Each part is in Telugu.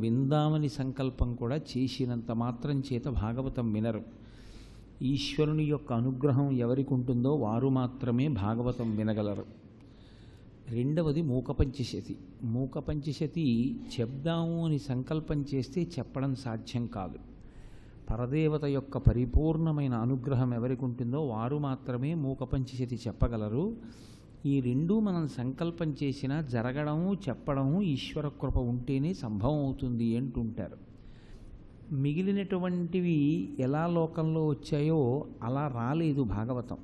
విందామని సంకల్పం కూడా చేసినంత మాత్రం చేత భాగవతం వినరు. ఈశ్వరుని యొక్క అనుగ్రహం ఎవరికి ఉంటుందో వారు మాత్రమే భాగవతం వినగలరు. రెండవది మూకపంచశతి. మూకపంచశతి చెప్దాము అని సంకల్పం చేస్తే చెప్పడం సాధ్యం కాదు. పరదేవత యొక్క పరిపూర్ణమైన అనుగ్రహం ఎవరికి ఉంటుందో వారు మాత్రమే మూకపంచశతి చెప్పగలరు. ఈ రెండూ మనం సంకల్పం చేసినా జరగడము చెప్పడము ఈశ్వర కృప ఉంటేనే సంభవం అవుతుంది అంటుంటారు. మిగిలినటువంటివి ఎలా లోకంలో వచ్చాయో అలా రాలేదు భాగవతం.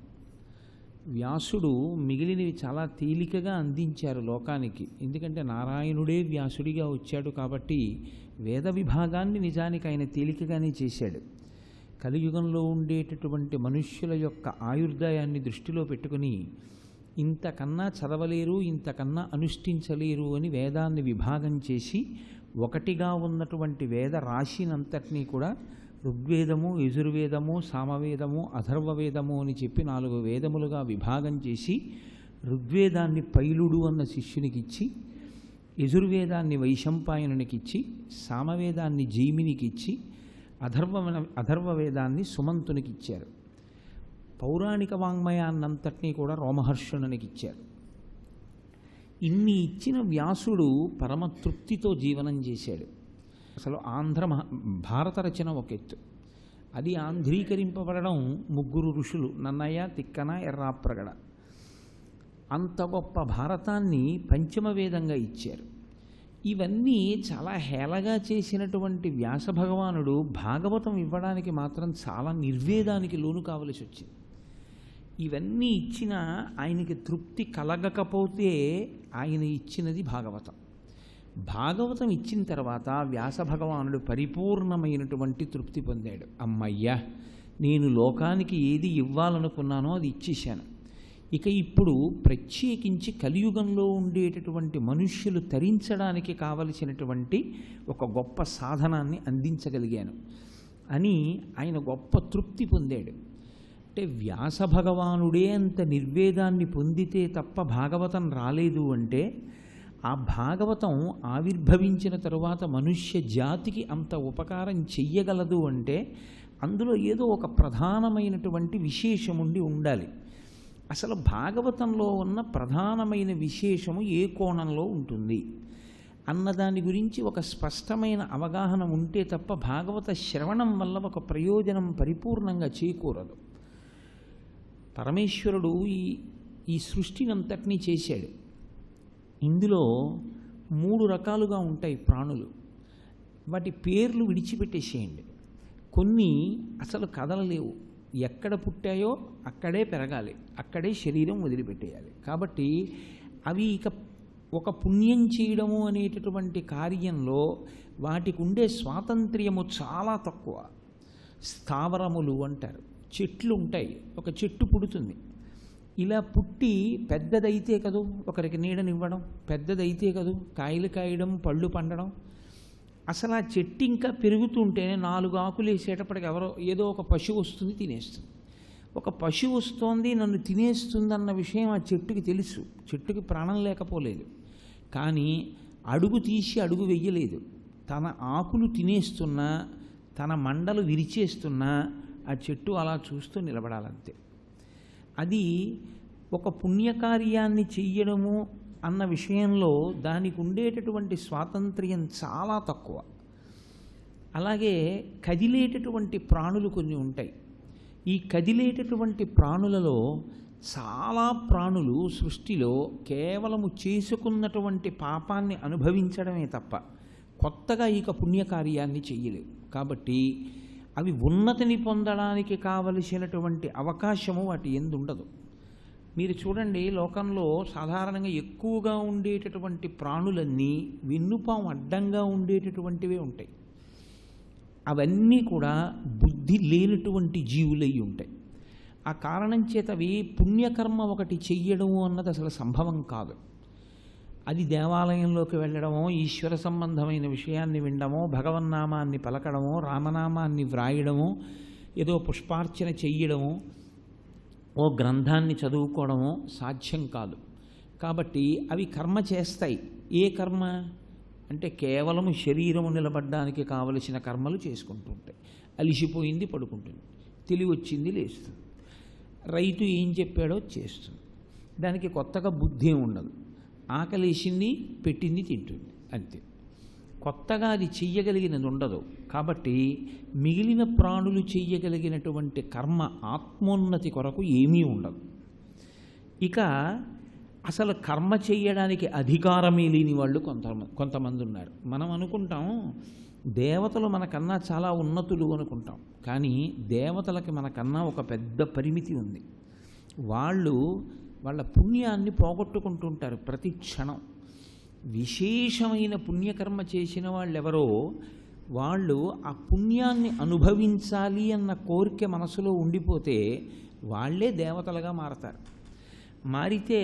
వ్యాసుడు మిగిలినవి చాలా తేలికగా అందించారు లోకానికి. ఎందుకంటే నారాయణుడే వ్యాసుడిగా వచ్చాడు కాబట్టి వేద విభాగాన్ని నిజానికి ఆయన తేలికగానే చేశాడు. కలియుగంలో ఉండేటటువంటి మనుష్యుల యొక్క ఆయుర్దాయాన్ని దృష్టిలో పెట్టుకుని ఇంతకన్నా చదవలేరు, ఇంతకన్నా అనుష్ఠించలేరు అని వేదాన్ని విభాగం చేసి ఒకటిగా ఉన్నటువంటి వేద రాశినంతటినీ కూడా ఋగ్వేదము, యజుర్వేదము, సామవేదము, అథర్వవేదము అని చెప్పి 4 వేదములుగా విభాగం చేసి ఋగ్వేదాన్ని పైలుడు అన్న శిష్యునికిచ్చి, యజుర్వేదాన్ని వైశంపాయనునికిచ్చి, సామవేదాన్ని జైమినికిచ్చి, అథర్వవేదాన్ని సుమంతునికిచ్చారు. పౌరాణిక వాంగ్మయాన్నంతటినీ కూడా రోమహర్షణునికి ఇచ్చారు. ఇన్ని ఇచ్చిన వ్యాసుడు పరమతృప్తితో జీవనం చేశాడు. అసలు భారత రచన ఒక ఎత్తు, అది ఆంధ్రీకరింపబడడం 3 ఋషులు నన్నయ్య, తిక్కన, ఎర్రాప్రగడ. అంత గొప్ప భారతాన్ని పంచమ వేదంగా ఇచ్చారు. ఇవన్నీ చాలా హేళగా చేసినటువంటి వ్యాస భగవానుడు భాగవతం ఇవ్వడానికి మాత్రం చాలా నిర్వేదానికి లోను కావలసి వచ్చింది. ఇవన్నీ ఇచ్చినా ఆయనకి తృప్తి కలగకపోతే ఆయన ఇచ్చినది భాగవతం. భాగవతం ఇచ్చిన తర్వాత వ్యాస భగవానుడు పరిపూర్ణమైనటువంటి తృప్తి పొందాడు. అమ్మయ్యా, నేను లోకానికి ఏది ఇవ్వాలనుకున్నానో అది ఇచ్చేశాను. ఇక ఇప్పుడు ప్రత్యేకించి కలియుగంలో ఉండేటటువంటి మనుష్యులు తరించడానికి కావలసినటువంటి ఒక గొప్ప సాధనాన్ని అందించగలిగాను అని ఆయన గొప్ప తృప్తి పొందాడు. అంటే వ్యాస భగవానుడే అంత నిర్వేదాన్ని పొందితే తప్ప భాగవతం రాలేదు అంటే, ఆ భాగవతం ఆవిర్భవించిన తరువాత మనుష్య జాతికి అంత ఉపకారం చెయ్యగలదు అంటే అందులో ఏదో ఒక ప్రధానమైనటువంటి విశేషముండి ఉండాలి. అసలు భాగవతంలో ఉన్న ప్రధానమైన విశేషము ఏ కోణంలో ఉంటుంది అన్నదాని గురించి ఒక స్పష్టమైన అవగాహన ఉంటే తప్ప భాగవత శ్రవణం వల్ల ఒక ప్రయోజనం పరిపూర్ణంగా చేకూరదు. పరమేశ్వరుడు ఈ సృష్టినంతటినీ చేశాడు. ఇందులో 3 రకాలుగా ఉంటాయి ప్రాణులు. వాటి పేర్లు విడిచిపెట్టేసేయండి. కొన్ని అసలు కదలలేవు, ఎక్కడ పుట్టాయో అక్కడే పెరగాలి, అక్కడే శరీరం వదిలిపెట్టేయాలి. కాబట్టి అవి ఇక ఒక పుణ్యం చేయడము అనేటటువంటి కార్యంలో వాటికి ఉండే స్వాతంత్ర్యము చాలా తక్కువ. స్థావరములు అంటారు. చెట్లు ఉంటాయి, ఒక చెట్టు పుడుతుంది. ఇలా పుట్టి పెద్దదైతే కదూ ఒకరికి నీడనివ్వడం, పెద్దదైతే కదూ కాయలు కాయడం, పళ్ళు పండడం. అసలు ఆ చెట్టు ఇంకా పెరుగుతుంటేనే 4 ఆకులు వేసేటప్పటికి ఏదో ఒక పశువు వస్తుంది, తినేస్తుంది. ఒక పశువు వస్తోంది, నన్ను తినేస్తుందన్న విషయం ఆ చెట్టుకి తెలుసు. చెట్టుకి ప్రాణం లేకపోలేదు, కానీ అడుగు తీసి అడుగు వెయ్యలేదు. తన ఆకులు తినేస్తున్నా, తన మండలు విరిచేస్తున్నా ఆ చెట్టు అలా చూస్తూ నిలబడాలంతే. అది ఒక పుణ్యకార్యాన్ని చెయ్యడము అన్న విషయంలో దానికి ఉండేటటువంటి స్వాతంత్ర్యం చాలా తక్కువ. అలాగే కదిలేటటువంటి ప్రాణులు కొన్ని ఉంటాయి. ఈ కదిలేటటువంటి ప్రాణులలో చాలా ప్రాణులు సృష్టిలో కేవలము చేసుకున్నటువంటి పాపాన్ని అనుభవించడమే తప్ప కొత్తగా ఇక పుణ్యకార్యాన్ని చెయ్యలేవు. కాబట్టి అవి ఉన్నతిని పొందడానికి కావలసినటువంటి అవకాశము వాటి యందు ఉండదు. మీరు చూడండి, లోకంలో సాధారణంగా ఎక్కువగా ఉండేటటువంటి ప్రాణులన్నీ వెన్నుపాము అడ్డంగా ఉండేటటువంటివే ఉంటాయి. అవన్నీ కూడా బుద్ధి లేనటువంటి జీవులై ఉంటాయి. ఆ కారణం చేత అవి పుణ్యకర్మ ఒకటి చెయ్యడము అన్నది అసలు సంభవం కాదు. అది దేవాలయంలోకి వెళ్ళడమో, ఈశ్వర సంబంధమైన విషయాన్ని వినడమో, భగవన్నామాన్ని పలకడమో, రామనామాన్ని వ్రాయడమో, ఏదో పుష్పార్చన చెయ్యడమో, ఓ గ్రంథాన్ని చదువుకోవడమో సాధ్యం కాదు. కాబట్టి అవి కర్మ చేస్తాయి. ఏ కర్మ? అంటే కేవలం శరీరము నిలబడడానికి కావలసిన కర్మలు చేసుకుంటూ ఉంటాయి. అలిసిపోయింది పడుకుంటుంది, తెలివి వచ్చింది లేస్తుంది. రైతు ఏం చెప్పాడో చేస్తుంది, దానికి కొత్తగా బుద్ధి ఉండదు. ఆకలేసింది పెట్టింది తింటుంది, అంతే. కొత్తగా అది చెయ్యగలిగినది ఉండదు. కాబట్టి మిగిలిన ప్రాణులు చెయ్యగలిగినటువంటి కర్మ ఆత్మోన్నతి కొరకు ఏమీ ఉండదు. ఇక అసలు కర్మ చెయ్యడానికి అధికారమే లేని వాళ్ళు కొంతమంది ఉన్నారు. మనం అనుకుంటాం దేవతలు మనకన్నా చాలా ఉన్నతులు అనుకుంటాం, కానీ దేవతలకి మనకన్నా ఒక పెద్ద పరిమితి ఉంది. వాళ్ళ పుణ్యాన్ని పోగొట్టుకుంటుంటారు ప్రతి క్షణం. విశేషమైన పుణ్యకర్మ చేసిన వాళ్ళెవరో వాళ్ళు ఆ పుణ్యాన్ని అనుభవించాలి అన్న కోరిక మనసులో ఉండిపోతే వాళ్ళే దేవతలుగా మారతారు. మారితే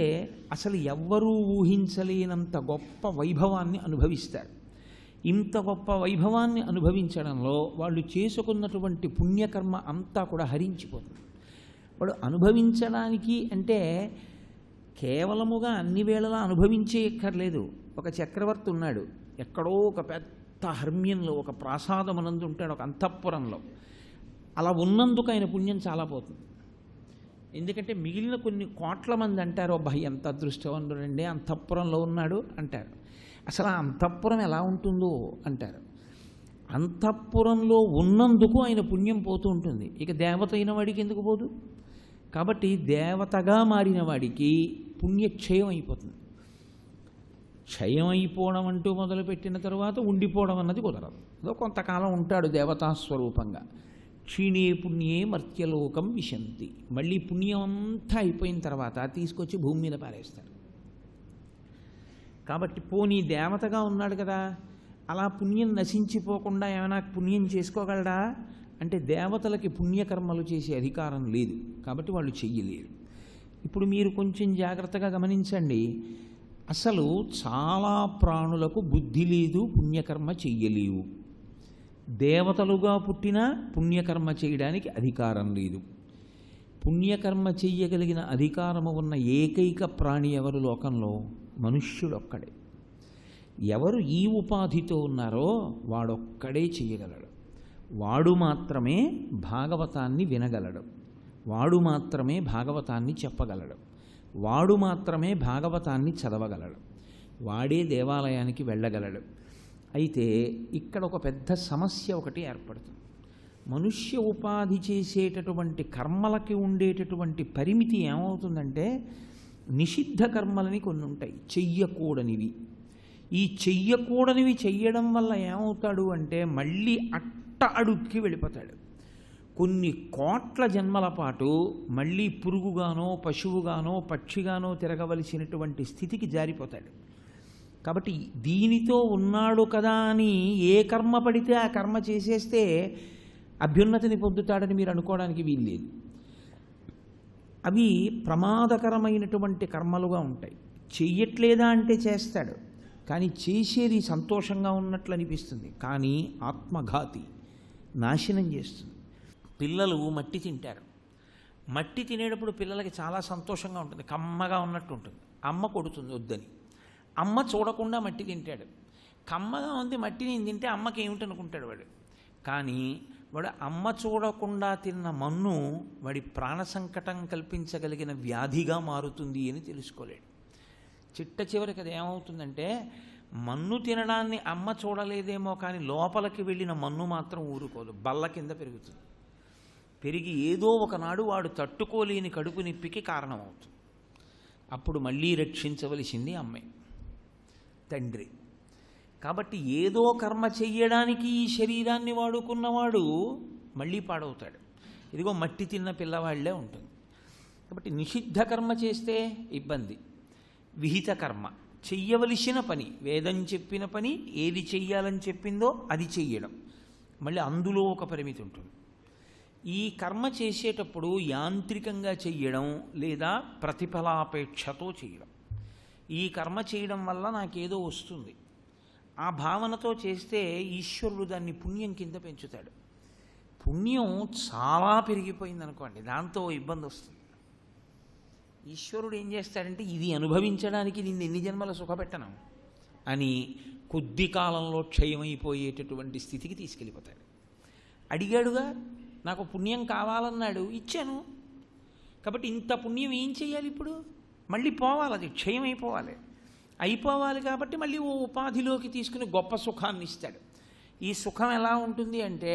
అసలు ఎవ్వరూ ఊహించలేనంత గొప్ప వైభవాన్ని అనుభవిస్తారు. ఇంత గొప్ప వైభవాన్ని అనుభవించడంలో వాళ్ళు చేసుకున్నటువంటి పుణ్యకర్మ అంతా కూడా హరించిపోతుంది. వాడు అనుభవించడానికి అంటే కేవలముగా అన్ని వేళలా అనుభవించేయక్కర్లేదు. ఒక చక్రవర్తి ఉన్నాడు, ఎక్కడో ఒక పెద్ద హర్మ్యంలో ఒక ప్రాసాదమునందు ఉంటాడు, ఒక అంతఃపురంలో. అలా ఉన్నందుకు ఆయన పుణ్యం చాలా పోతుంది. ఎందుకంటే మిగిలిన కొన్ని కోట్ల మంది అంటారు, అబ్బాయి ఎంత అదృష్టవంతుడండి అంతఃపురంలో ఉన్నాడు అంటారు. అసలు ఆ అంతఃపురం ఎలా ఉంటుందో అంటారు. అంతఃపురంలో ఉన్నందుకు ఆయన పుణ్యం పోతూ ఉంటుంది. ఇక దేవత అయిన వాడికి ఎందుకు పోదు? కాబట్టి దేవతగా మారిన వాడికి పుణ్యక్షయం అయిపోతుంది. క్షయం అయిపోవడం అంటూ మొదలుపెట్టిన తర్వాత ఉండిపోవడం అన్నది కుదరదు. ఏదో కొంతకాలం ఉంటాడు దేవతాస్వరూపంగా. క్షీణే పుణ్యే మర్త్యలోకం విశంతి. మళ్ళీ పుణ్యం అంతా అయిపోయిన తర్వాత తీసుకొచ్చి భూమి మీద పారేస్తారు. కాబట్టి పోనీ దేవతగా ఉన్నాడు కదా, అలా పుణ్యం నశించిపోకుండా ఏమైనా పుణ్యం చేసుకోగలడా అంటే దేవతలకి పుణ్యకర్మలు చేసే అధికారం లేదు, కాబట్టి వాళ్ళు చెయ్యలేరు. ఇప్పుడు మీరు కొంచెం జాగ్రత్తగా గమనించండి. అసలు చాలా ప్రాణులకు బుద్ధి లేదు, పుణ్యకర్మ చెయ్యలేవు. దేవతలుగా పుట్టినా పుణ్యకర్మ చేయడానికి అధికారం లేదు. పుణ్యకర్మ చెయ్యగలిగిన అధికారము ఉన్న ఏకైక ప్రాణి ఎవరు లోకంలో? మనుష్యుడొక్కడే. ఎవరు ఈ ఉపాధితో ఉన్నారో వాడొక్కడే చెయ్యగలడు. వాడు మాత్రమే భాగవతాన్ని వినగలడు, వాడు మాత్రమే భాగవతాన్ని చెప్పగలడు, వాడు మాత్రమే భాగవతాన్ని చదవగలడు, వాడే దేవాలయానికి వెళ్ళగలడు. అయితే ఇక్కడ ఒక పెద్ద సమస్య ఒకటి ఏర్పడుతుంది. మనుష్య ఉపాధి చేసేటటువంటి కర్మలకి ఉండేటటువంటి పరిమితి ఏమవుతుందంటే, నిషిద్ధ కర్మలని కొన్ని ఉంటాయి, చెయ్యకూడనివి. ఈ చెయ్యకూడనివి చెయ్యడం వల్ల ఏమవుతాడు అంటే మళ్ళీ అట్ట అడుక్కి వెళ్ళిపోతాడు. కొన్ని కోట్ల జన్మల పాటు మళ్ళీ పురుగుగానో పశువుగానో పక్షిగానో తిరగవలసినటువంటి స్థితికి జారిపోతాడు. కాబట్టి దీనితో ఉన్నాడు కదా అని ఏ కర్మ పడితే ఆ కర్మ చేసేస్తే అభ్యున్నతిని పొందుతాడని మీరు అనుకోవడానికి వీల్లేదు. అవి ప్రమాదకరమైనటువంటి కర్మలుగా ఉంటాయి. చెయ్యట్లేదా అంటే చేస్తాడు, కానీ చేసేది సంతోషంగా ఉన్నట్లు అనిపిస్తుంది, కానీ ఆత్మఘాతి, నాశనం చేస్తుంది. పిల్లలు మట్టి తింటారు. మట్టి తినేటప్పుడు పిల్లలకి చాలా సంతోషంగా ఉంటుంది, కమ్మగా ఉన్నట్టు ఉంటుంది. అమ్మ కొడుతుంది వద్దని. అమ్మ చూడకుండా మట్టి తింటాడు. కమ్మగా ఉంది మట్టి నేను తింటే అమ్మకి ఏమిటనుకుంటాడు వాడు. కానీ వాడు అమ్మ చూడకుండా తిన్న మన్ను వాడి ప్రాణ సంకటం కల్పించగలిగిన వ్యాధిగా మారుతుంది అని తెలుసుకోలేడు. చిట్ట చివరికి అది ఏమవుతుందంటే, మన్ను తినడాన్ని అమ్మ చూడలేదేమో కానీ లోపలికి వెళ్ళిన మన్ను మాత్రం ఊరుకోదు, బల్ల కింద పెరుగుతుంది. పెరిగి ఏదో ఒకనాడు వాడు తట్టుకోలేని కడుపు నొప్పికి కారణమవుతుంది. అప్పుడు మళ్ళీ రక్షించవలసింది అమ్మే, తండ్రి. కాబట్టి ఏదో కర్మ చెయ్యడానికి ఈ శరీరాన్ని వాడుకున్నవాడు మళ్ళీ పాడవుతాడు. ఇదిగో మట్టి తిన్న పిల్లవాళ్లే ఉంటుంది. కాబట్టి నిషిద్ధ కర్మ చేస్తే ఇబ్బంది. విహిత కర్మ చెయ్యవలసిన పని, వేదం చెప్పిన పని ఏది చెయ్యాలని చెప్పిందో అది చెయ్యడం, మళ్ళీ అందులో ఒక పరిమితి ఉంటుంది. ఈ కర్మ చేసేటప్పుడు యాంత్రికంగా చెయ్యడం లేదా ప్రతిఫలాపేక్షతో చేయడం. ఈ కర్మ చేయడం వల్ల నాకేదో వస్తుంది ఆ భావనతో చేస్తే ఈశ్వరుడు దాన్ని పుణ్యం కింద పెంచుతాడు. పుణ్యం చాలా పెరిగిపోయింది అనుకోండి, దాంతో ఇబ్బంది వస్తుంది. ఈశ్వరుడు ఏం చేస్తాడంటే, ఇది అనుభవించడానికి నిన్ను ఎన్ని జన్మల సుఖపెట్టను అని కొద్ది కాలంలో క్షయమైపోయేటటువంటి స్థితికి తీసుకెళ్ళిపోతాడు. అడిగాడుగా, నాకు పుణ్యం కావాలన్నాడు, ఇచ్చాను. కాబట్టి ఇంత పుణ్యం ఏం చేయాలి? ఇప్పుడు మళ్ళీ పోవాలి, అది క్షయమైపోవాలి. అయిపోవాలి కాబట్టి మళ్ళీ ఓ ఉపాధిలోకి తీసుకుని గొప్ప సుఖాన్ని ఇస్తాడు. ఈ సుఖం ఎలా ఉంటుంది అంటే,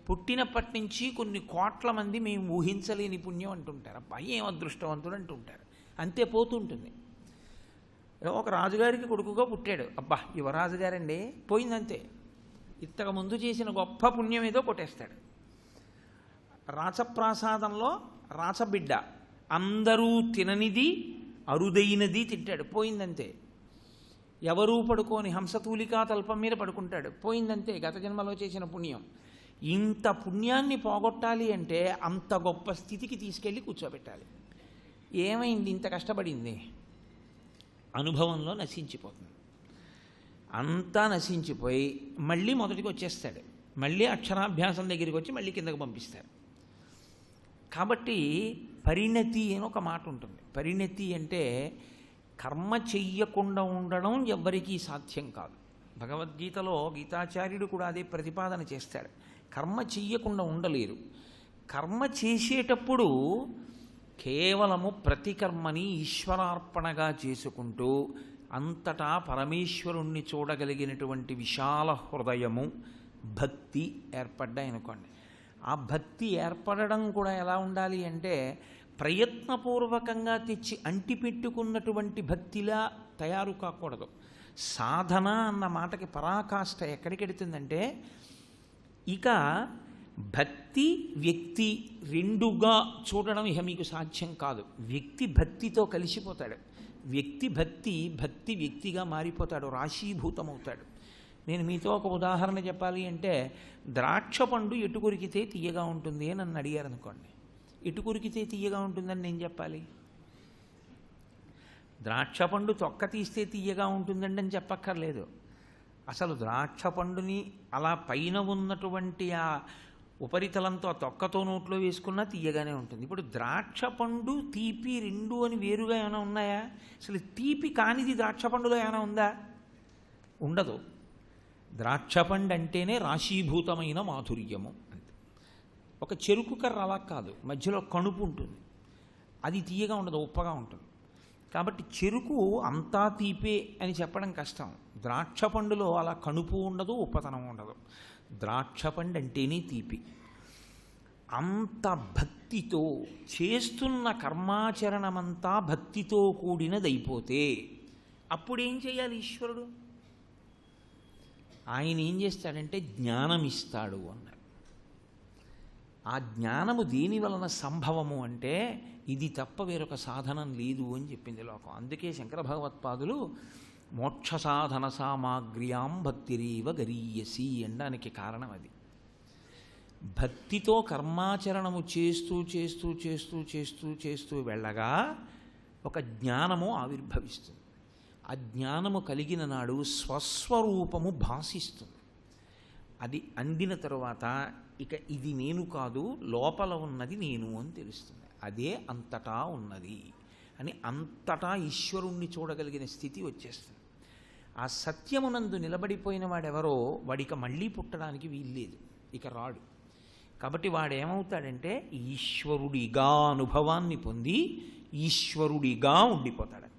పుట్టినప్పటి నుంచి కొన్ని కోట్ల మంది మేము ఊహించలేని పుణ్యం అంటుంటారు. అబ్బా ఏం అదృష్టవంతుడు అంటుంటారు. అంతే పోతుంటుంది. ఒక రాజుగారికి కొడుకుగా పుట్టాడు, అబ్బా యువరాజుగారండి, పోయిందంతే. ఇంతకుముందు చేసిన గొప్ప పుణ్యం ఏదో కొట్టేస్తాడు. రాచప్రాసాదంలో రాచబిడ్డ, అందరూ తిననిది అరుదైనది తింటాడు, పోయిందంతే. ఎవరూ పడుకోని హంసతూలికా తల్పం మీద పడుకుంటాడు, పోయిందంతే. గత జన్మలో చేసిన పుణ్యం. ఇంత పుణ్యాన్ని పోగొట్టాలి అంటే అంత గొప్ప స్థితికి తీసుకెళ్ళి కూర్చోబెట్టాలి. ఏమైంది? ఇంత కష్టపడింది అనుభవంలో నశించిపోతుంది. అంతా నశించిపోయి మళ్ళీ మొదటికి వచ్చేస్తాడు. మళ్ళీ అక్షరాభ్యాసం దగ్గరికి వచ్చి మళ్ళీ కిందకు పంపిస్తారు. కాబట్టి పరిణతి అని ఒక మాట ఉంటుంది. పరిణతి అంటే కర్మ చెయ్యకుండా ఉండడం ఎవ్వరికీ సాధ్యం కాదు. భగవద్గీతలో గీతాచార్యుడు కూడా అదే ప్రతిపాదన చేస్తాడు. కర్మ చెయ్యకుండా ఉండలేరు. కర్మ చేసేటప్పుడు కేవలము ప్రతి కర్మని ఈశ్వరార్పణగా చేసుకుంటూ అంతటా పరమేశ్వరుణ్ణి చూడగలిగినటువంటి విశాల హృదయము, భక్తి ఏర్పడ్డాయనుకోండి. ఆ భక్తి ఏర్పడడం కూడా ఎలా ఉండాలి అంటే, ప్రయత్నపూర్వకంగా తెచ్చి అంటిపెట్టుకున్నటువంటి భక్తిలా తయారు కాకూడదు. సాధన అన్న మాటకి పరాకాష్ఠ ఎక్కడికెడుతుందంటే, ఇక భక్తి వ్యక్తి రెండుగా చూడడం ఇక మీకు సాధ్యం కాదు. వ్యక్తి భక్తితో కలిసిపోతాడు. వ్యక్తి భక్తి, భక్తి వ్యక్తిగా మారిపోతాడు, రాశీభూతమవుతాడు. నేను మీతో ఒక ఉదాహరణ చెప్పాలి అంటే, ద్రాక్ష పండు ఎటు కొరికితే తీయగా ఉంటుంది అని నన్ను అడిగారు అనుకోండి. ఎటు కొరికితే తీయగా ఉంటుందని నేను చెప్పాలి? ద్రాక్ష పండు తొక్క తీస్తే తీయగా ఉంటుందండి అని చెప్పక్కర్లేదు. అసలు ద్రాక్ష పండుని అలా పైన ఉన్నటువంటి ఆ ఉపరితలంతో ఆ తొక్కతో నోట్లో వేసుకున్నా తీయగానే ఉంటుంది. ఇప్పుడు ద్రాక్ష పండు తీపి రెండు అని వేరుగా ఏమైనా ఉన్నాయా? అసలు తీపి కానిది ద్రాక్ష పండులో ఏమైనా ఉందా? ఉండదు. ద్రాక్ష పండు అంటేనే రాశీభూతమైన మాధుర్యము అంటే. ఒక చెరుకు కర్ర అలా కాదు, మధ్యలో కణుపు ఉంటుంది, అది తీయగా ఉండదు, ఉప్పగా ఉంటుంది. కాబట్టి చెరుకు అంతా తీపే అని చెప్పడం కష్టం. ద్రాక్ష పండులో అలా కణుపు ఉండదు, ఉప్పతనం ఉండదు. ద్రాక్ష పండు అంటేనే తీపి. అంత భక్తితో చేస్తున్న కర్మాచరణమంతా భక్తితో కూడినదైపోతే అప్పుడేం చేయాలి ఈశ్వరుడు? ఆయన ఏం చేస్తాడంటే జ్ఞానం ఇస్తాడు అన్నాడు. ఆ జ్ఞానము దేని వలన సంభవము అంటే, ఇది తప్ప వేరొక సాధనం లేదు అని చెప్పింది లోకం. అందుకే శంకర భగవత్పాదులు మోక్ష సాధన సామాగ్ర్యాం భక్తిరేవ గరీయసి అనడానికి కారణం అది. భక్తితో కర్మాచరణము చేస్తూ చేస్తూ చేస్తూ చేస్తూ చేస్తూ వెళ్ళగా ఒక జ్ఞానము ఆవిర్భవిస్తుంది. ఆ జ్ఞానము కలిగిన నాడు స్వస్వరూపము భాసిస్తుంది. అది అందిన తరువాత ఇక ఇది నేను కాదు, లోపల ఉన్నది నేను అని తెలుస్తుంది. అదే అంతటా ఉన్నది అని అంతటా ఈశ్వరుణ్ణి చూడగలిగిన స్థితి వచ్చేస్తుంది. ఆ సత్యమునందు నిలబడిపోయిన వాడెవరో వాడిక మళ్ళీ పుట్టడానికి వీల్లేదు, ఇక రాడు. కాబట్టి వాడేమవుతాడంటే ఈశ్వరుడిగా అనుభవాన్ని పొంది ఈశ్వరుడిగా ఉండిపోతాడు.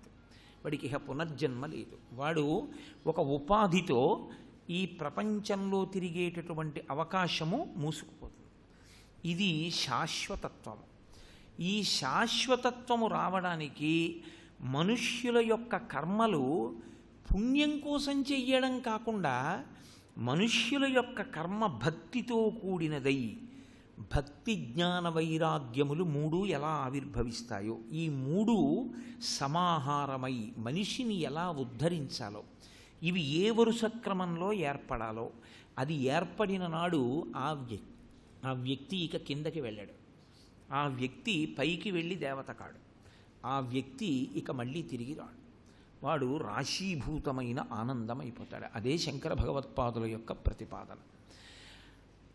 వాడికి ఇక పునర్జన్మ లేదు. వాడు ఒక ఉపాధితో ఈ ప్రపంచంలో తిరిగేటటువంటి అవకాశము మూసుకుపోతుంది. ఇది శాశ్వతత్వము. ఈ శాశ్వతత్వము రావడానికి మనుష్యుల యొక్క కర్మలు పుణ్యం కోసం చెయ్యడం కాకుండా, మనుష్యుల యొక్క కర్మ భక్తితో కూడినదై, భక్తి జ్ఞాన వైరాగ్యములు మూడు ఎలా ఆవిర్భవిస్తాయో, ఈ మూడు సమాహారమై మనిషిని ఎలా ఉద్ధరించాలో, ఇవి ఏ వరుస క్రమంలో ఏర్పడాలో, అది ఏర్పడిన నాడు ఆ వ్యక్తి ఇక కిందకి వెళ్ళాడు. ఆ వ్యక్తి పైకి వెళ్ళి దేవత కాడు. ఆ వ్యక్తి ఇక మళ్ళీ తిరిగి రాడు. వాడు రాశీభూతమైన ఆనందం అయిపోతాడు. అదే శంకర భగవత్పాదుల యొక్క ప్రతిపాదన.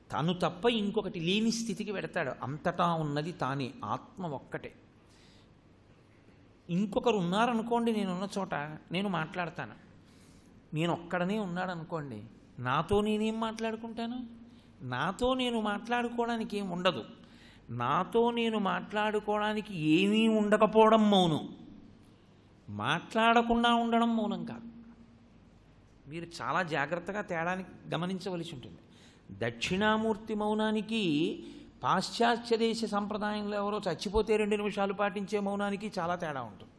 తను తప్ప ఇంకొకటి లేని స్థితికి వెడతాడు. అంతటా ఉన్నది తానే, ఆత్మ ఒక్కటే. ఇంకొకరు ఉన్నారనుకోండి, నేనున్న చోట నేను మాట్లాడతాను. నేను ఒక్కడనే ఉన్నాడు అనుకోండి, నాతో నేనేం మాట్లాడుకుంటాను? నాతో నేను మాట్లాడుకోవడానికి ఏం ఉండదు. నాతో నేను మాట్లాడుకోవడానికి ఏమీ ఉండకపోవడం మౌనం. మాట్లాడకుండా ఉండడం మౌనం కాదు. మీరు చాలా జాగ్రత్తగా తేడాన్ని గమనించవలసి ఉంటుంది. దక్షిణామూర్తి మౌనానికి పాశ్చాత్య దేశ సంప్రదాయంలో ఎవరో చచ్చిపోతే 2 నిమిషాలు పాటించే మౌనానికి చాలా తేడా ఉంటుంది.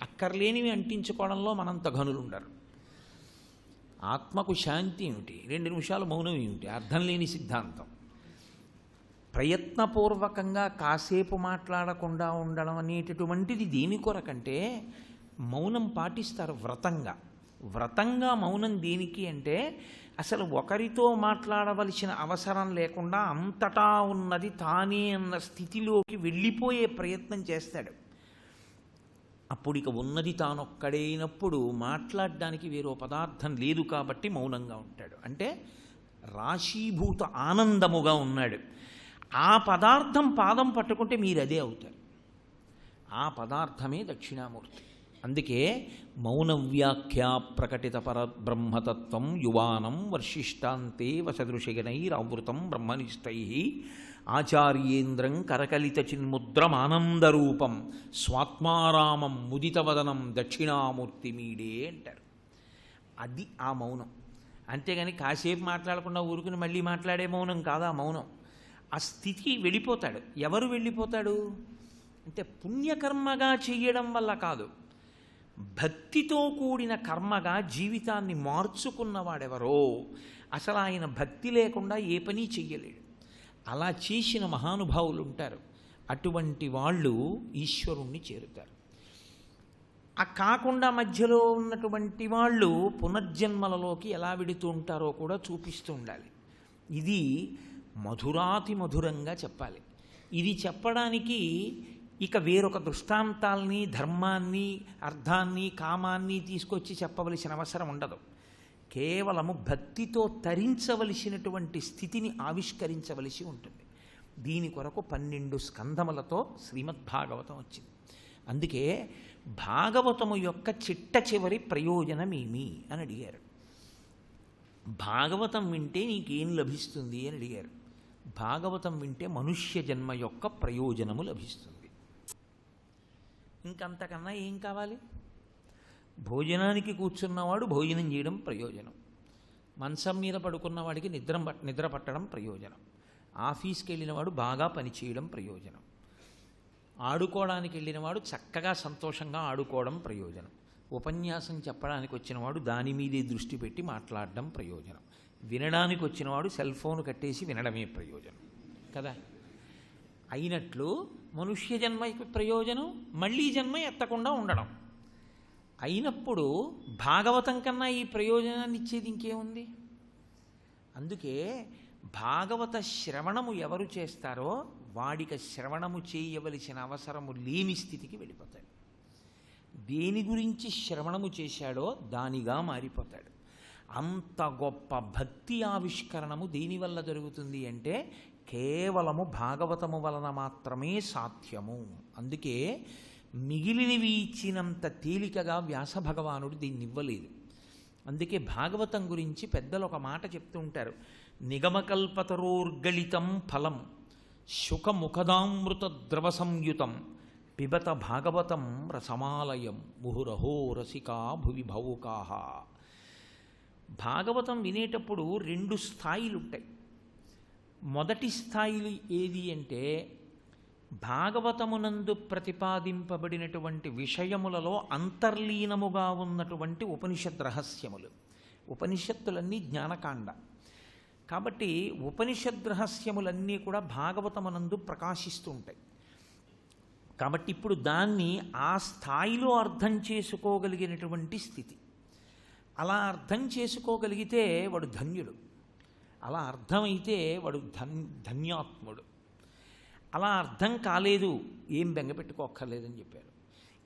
అక్కర్లేనివి అంటించుకోవడంలో మనంత ఘనులు ఉండరు. ఆత్మకు శాంతి ఏమిటి? 2 నిమిషాలు మౌనం ఏమిటి? అర్థం లేని సిద్ధాంతం. ప్రయత్నపూర్వకంగా కాసేపు మాట్లాడకుండా ఉండడం అనేటటువంటిది దేని కొరకంటే మౌనం పాటిస్తారు వ్రతంగా. వ్రతంగా మౌనం దేనికి అంటే అసలు ఒకరితో మాట్లాడవలసిన అవసరం లేకుండా అంతటా ఉన్నది తానే అన్న స్థితిలోకి వెళ్ళిపోయే ప్రయత్నం చేస్తాడు. అప్పుడు ఇక ఉన్నది తానొక్కడైనప్పుడు మాట్లాడడానికి వేరో పదార్థం లేదు కాబట్టి మౌనంగా ఉంటాడు. అంటే రాశీభూత ఆనందముగా ఉన్నాడు. ఆ పదార్థం పాదం పట్టుకుంటే మీరు అదే అవుతారు. ఆ పదార్థమే దక్షిణామూర్తి. అందుకే మౌనవ్యాఖ్యా ప్రకటిత పరబ్రహ్మతత్వం యువానం వర్షిష్టాంతే వసదృశిగనైరావృతం బ్రహ్మనిష్టై ఆచార్యేంద్రం కరకలిత చిన్ముద్రమానందరూపం స్వాత్మారామం ముదితవదనం దక్షిణామూర్తి మీడే అంటారు. అది ఆ మౌనం. అంతేగాని కాసేపు మాట్లాడకుండా ఊరుకుని మళ్ళీ మాట్లాడే మౌనం కాదా మౌనం. ఆ స్థితికి వెళ్ళిపోతాడు. ఎవరు వెళ్ళిపోతాడు అంటే పుణ్యకర్మగా చెయ్యడం వల్ల కాదు, భక్తితో కూడిన కర్మగా జీవితాన్ని మార్చుకున్నవాడెవరో. అసలు ఆయన భక్తి లేకుండా ఏ పని చెయ్యలేడు. అలా చేసిన మహానుభావులు ఉంటారు. అటువంటి వాళ్ళు ఈశ్వరుణ్ణి చేరుతారు. ఆ కాకుండా మధ్యలో ఉన్నటువంటి వాళ్ళు పునర్జన్మలలోకి ఎలా వెడుతూ ఉంటారో కూడా చూపిస్తూ ఉండాలి. ఇది మధురాతి మధురంగా చెప్పాలి. ఇది చెప్పడానికి ఇక వేరొక దృష్టాంతాల్ని ధర్మాన్ని అర్థాన్ని కామాన్ని తీసుకొచ్చి చెప్పవలసిన అవసరం ఉండదు. కేవలము భక్తితో తరించవలసినటువంటి స్థితిని ఆవిష్కరించవలసి ఉంటుంది. దీని కొరకు 12 స్కంధములతో శ్రీమద్భాగవతం వచ్చింది. అందుకే భాగవతము యొక్క చిట్ట చివరి ప్రయోజనమేమి అని అడిగారు. భాగవతం వింటే నీకేం లభిస్తుంది అని అడిగారు. భాగవతం వింటే మనుష్య జన్మ యొక్క ప్రయోజనము లభిస్తుంది. ఇంకంతకన్నా ఏం కావాలి? భోజనానికి కూర్చున్నవాడు భోజనం చేయడం ప్రయోజనం. మంచం మీద పడుకున్నవాడికి నిద్ర పట్టడం ప్రయోజనం. ఆఫీస్కి వెళ్ళినవాడు బాగా పనిచేయడం ప్రయోజనం. ఆడుకోవడానికి వెళ్ళినవాడు చక్కగా సంతోషంగా ఆడుకోవడం ప్రయోజనం. ఉపన్యాసం చెప్పడానికి వచ్చినవాడు దాని మీదే దృష్టి పెట్టి మాట్లాడడం ప్రయోజనం. వినడానికి వచ్చినవాడు సెల్ ఫోన్ కట్టేసి వినడమే ప్రయోజనం కదా. అయినట్లు మనుష్య జన్మ ప్రయోజనం మళ్ళీ జన్మ ఎత్తకుండా ఉండడం. అయినప్పుడు భాగవతం కన్నా ఈ ప్రయోజనాన్ని ఇచ్చేది ఇంకేముంది? అందుకే భాగవత శ్రవణము ఎవరు చేస్తారో వాడికి శ్రవణము చేయవలసిన అవసరము లేని స్థితికి వెళ్ళిపోతాడు. దేని గురించి శ్రవణము చేశాడో దానిగా మారిపోతాడు. అంత గొప్ప భక్తి ఆవిష్కరణము దేనివల్ల జరుగుతుంది అంటే కేవలము భాగవతము వలన మాత్రమే సాధ్యము. అందుకే మిగిలినవి ఇచ్చినంత తేలికగా వ్యాస భగవానుడు దీన్ని ఇవ్వలేదు. అందుకే భాగవతం గురించి పెద్దలు ఒక మాట చెప్తూ ఉంటారు. నిగమకల్పతరోర్గళితం ఫలం శుకముఖదామృత ద్రవ సంయుతం పిబత భాగవతం రసమాలయం ముహురహో రసికా భువి భౌకాహ. భాగవతం వినేటప్పుడు 2 స్థాయిలు ఉంటాయి. మొదటి స్థాయి ఏది అంటే భాగవతమునందు ప్రతిపాదింపబడినటువంటి విషయములలో అంతర్లీనముగా ఉన్నటువంటి ఉపనిషత్ రహస్యములు. ఉపనిషత్తులన్నీ జ్ఞానకాండ కాబట్టి ఉపనిషద్ రహస్యములన్నీ కూడా భాగవతమునందు ప్రకాశిస్తూ ఉంటాయి. కాబట్టి ఇప్పుడు దాన్ని ఆ స్థాయిలో అర్థం చేసుకోగలిగినటువంటి స్థితి. అలా అర్థం చేసుకోగలిగితే వాడు ధన్యుడు. అలా అర్థమైతే వాడు ధన్యాత్ముడు. అలా అర్థం కాలేదు ఏం బెంగపెట్టుకోక్కర్లేదని చెప్పారు.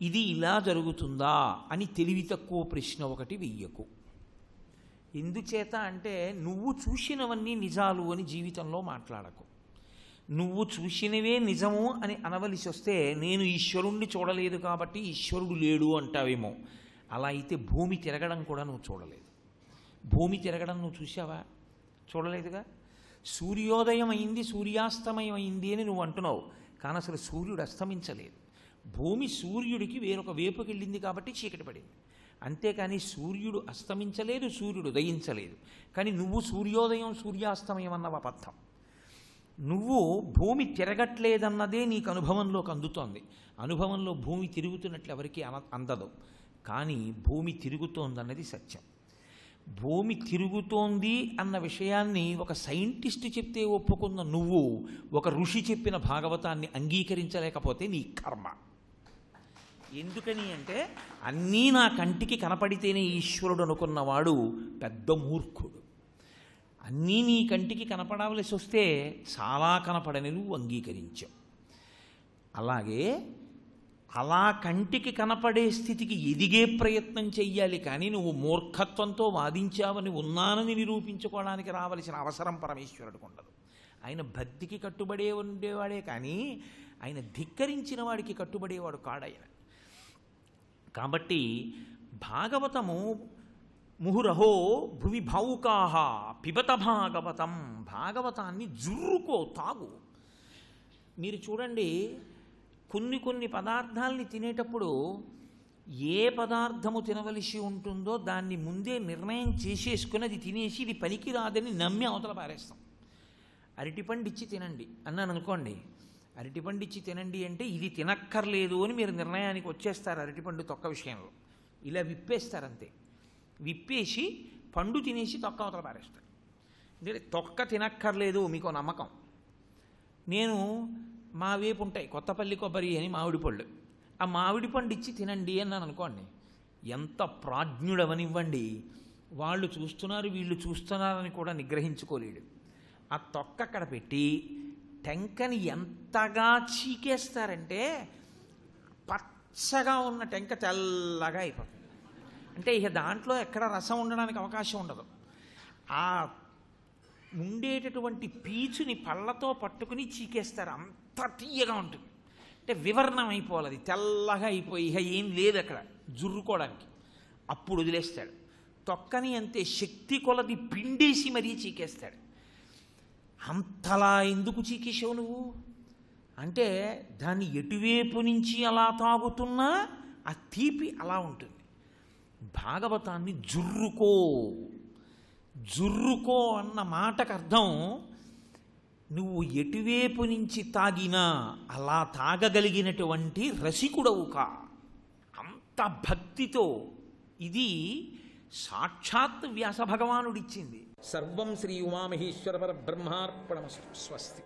ఇది ఇలా జరుగుతుందా అని తెలివి తక్కువ ప్రశ్న ఒకటి వెయ్యకు. ఎందుచేత అంటే నువ్వు చూసినవన్నీ నిజాలు అని జీవితంలో మాట్లాడకు. నువ్వు చూసినవే నిజము అని అనవలసి వస్తే నేను ఈశ్వరుణ్ణి చూడలేదు కాబట్టి ఈశ్వరుడు లేడు అంటావేమో. అలా అయితే భూమి తిరగడం కూడా నువ్వు చూడలేదు. భూమి తిరగడం నువ్వు చూసావా? చూడలేదుగా. సూర్యోదయం అయింది, సూర్యాస్తమయం అయింది అని నువ్వు అంటున్నావు, కానీ అసలు సూర్యుడు అస్తమించలేదు. భూమి సూర్యుడికి వేరొక వేపుకి వెళ్ళింది కాబట్టి చీకటి పడింది. అంతేకాని సూర్యుడు అస్తమించలేదు, సూర్యుడు ఉదయించలేదు. కానీ నువ్వు సూర్యోదయం సూర్యాస్తమయం అన్నవ అబద్ధం. నువ్వు భూమి తిరగట్లేదన్నదే నీకు అనుభవంలోకి అందుతోంది. అనుభవంలో భూమి తిరుగుతున్నట్లు ఎవరికి అందదు, కానీ భూమి తిరుగుతోందన్నది సత్యం. భూమి తిరుగుతోంది అన్న విషయాన్ని ఒక సైంటిస్ట్ చెప్తే ఒప్పుకున్న నువ్వు ఒక ఋషి చెప్పిన భాగవతాన్ని అంగీకరించలేకపోతే నీ కర్మ. ఎందుకని అంటే అన్నీ నా కంటికి కనపడితేనే ఈశ్వరుడు అనుకున్నవాడు పెద్ద మూర్ఖుడు. అన్నీ నీ కంటికి కనపడవలసి వస్తే చాలా కనపడని నువ్వు అంగీకరించావు. అలాగే అలా కంటికి కనపడే స్థితికి ఎదిగే ప్రయత్నం చెయ్యాలి, కానీ నువ్వు మూర్ఖత్వంతో వాదించావని ఉన్నానని నిరూపించుకోవడానికి రావలసిన అవసరం పరమేశ్వరుడికి ఉండదు. ఆయన భక్తికి కట్టుబడే ఉండేవాడే, కానీ ఆయన ధిక్కరించిన వాడికి కట్టుబడేవాడు కాడాయన. కాబట్టి భాగవతము ముహురహో భువి భావుకాహ పిబత భాగవతం, భాగవతాన్ని జుర్రుకో, తాగు. మీరు చూడండి, కొన్ని పదార్థాలని తినేటప్పుడు ఏ పదార్థము తినవలసి ఉంటుందో దాన్ని ముందే నిర్ణయం చేసేసుకుని అది తినేసి ఇది పనికిరాదని నమ్మి అవతల పారేస్తాం. అరటిపండు ఇచ్చి తినండి అన్నాను అనుకోండి, అరటిపండు ఇచ్చి తినండి అంటే ఇది తినక్కర్లేదు అని మీరు నిర్ణయానికి వచ్చేస్తారు. అరటిపండు తొక్క విషయంలో ఇలా విప్పేస్తారంతే. విప్పేసి పండు తినేసి తొక్క అవతల పారేస్తారు. అంటే తొక్క తినక్కర్లేదు మీకు నమ్మకం. నేను మా వేపు ఉంటాయి కొత్తపల్లి కొబ్బరి అని మామిడి పళ్ళు, ఆ మామిడి పండు ఇచ్చి తినండి అన్నాను అనుకోండి, ఎంత ప్రాజ్ఞుడవనివ్వండి, వాళ్ళు చూస్తున్నారు వీళ్ళు చూస్తున్నారని కూడా నిగ్రహించుకోలేడు. ఆ తొక్క అక్కడ పెట్టి టెంకని ఎంతగా చీకేస్తారంటే పచ్చగా ఉన్న టెంక తెల్లగా అయిపోతుంది. అంటే ఇక దాంట్లో ఎక్కడ రసం ఉండడానికి అవకాశం ఉండదు. ఆ ఉండేటటువంటి పీచుని పళ్ళతో పట్టుకుని చీకేస్తారు, అంత తీయగా ఉంటుంది. అంటే వివరణం అయిపోవాలి, అది తెల్లగా అయిపోయి ఇక ఏం లేదు అక్కడ జుర్రుకోవడానికి. అప్పుడు వదిలేస్తాడు. తొక్కని అంతే శక్తి కొలది పిండేసి మరీ చీకేస్తాడు. అంతలా ఎందుకు చీకేసావు నువ్వు అంటే దాన్ని ఎటువైపు నుంచి అలా తాగుతున్నా ఆ తీపి అలా ఉంటుంది. భాగవతాన్ని జుర్రుకో, జుర్రుకో అన్న మాటకు అర్థం నువ్వు ఎటువైపు నుంచి తాగినా అలా తాగగలిగినటువంటి రసికుడవు కా. అంత భక్తితో ఇది సాక్షాత్ వ్యాస భగవానుడిచ్చింది. సర్వం శ్రీ ఉమామహేశ్వర పరబ్రహ్మార్పణమస్తు. స్వస్తి.